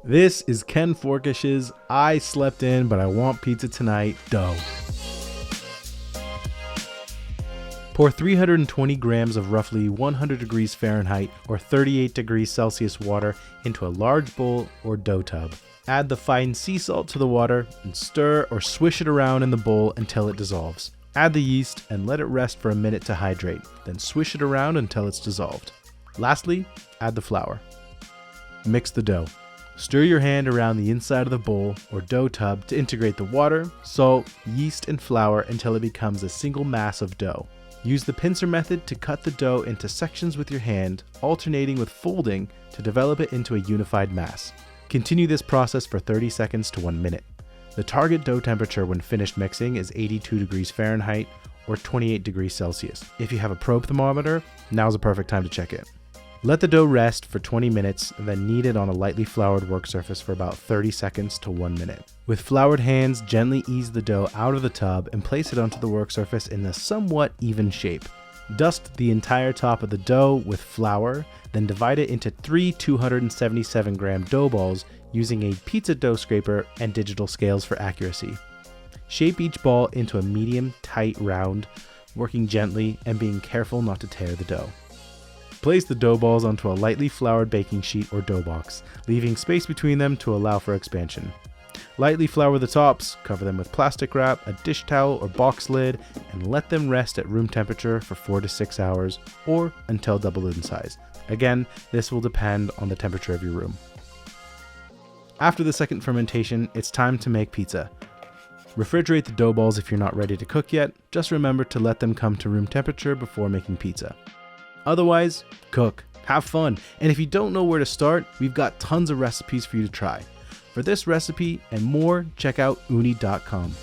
This is Ken Forkish's I slept in but I want pizza tonight dough. Pour 320 grams of roughly 100 degrees Fahrenheit or 38 degrees Celsius water into a large bowl or dough tub. Add the fine sea salt to the water and stir or swish it around in the bowl until it dissolves. Add the yeast and let it rest for a minute to hydrate, then swish it around until it's dissolved. Lastly, add the flour. Mix the dough. Stir your hand around the inside of the bowl or dough tub to integrate the water, salt, yeast, and flour until it becomes a single mass of dough. Use the pincer method to cut the dough into sections with your hand, alternating with folding to develop it into a unified mass. Continue this process for 30 seconds to 1 minute. The target dough temperature when finished mixing is 82 degrees Fahrenheit or 28 degrees Celsius. If you have a probe thermometer, now's a perfect time to check it. Let the dough rest for 20 minutes, then knead it on a lightly floured work surface for about 30 seconds to 1 minute. With floured hands, gently ease the dough out of the tub and place it onto the work surface in a somewhat even shape. Dust the entire top of the dough with flour, then divide it into 3 277 gram dough balls using a pizza dough scraper and digital scales for accuracy. Shape each ball into a medium, tight round, working gently and being careful not to tear the dough. Place the dough balls onto a lightly floured baking sheet or dough box, leaving space between them to allow for expansion. Lightly flour the tops, cover them with plastic wrap, a dish towel or box lid, and let them rest at room temperature for 4 to 6 hours or until doubled in size. Again, this will depend on the temperature of your room. After the second fermentation, it's time to make pizza. Refrigerate the dough balls if you're not ready to cook yet. Just remember to let them come to room temperature before making pizza. Otherwise, cook, have fun, and if you don't know where to start, we've got tons of recipes for you to try. For this recipe and more, check out Ooni.com.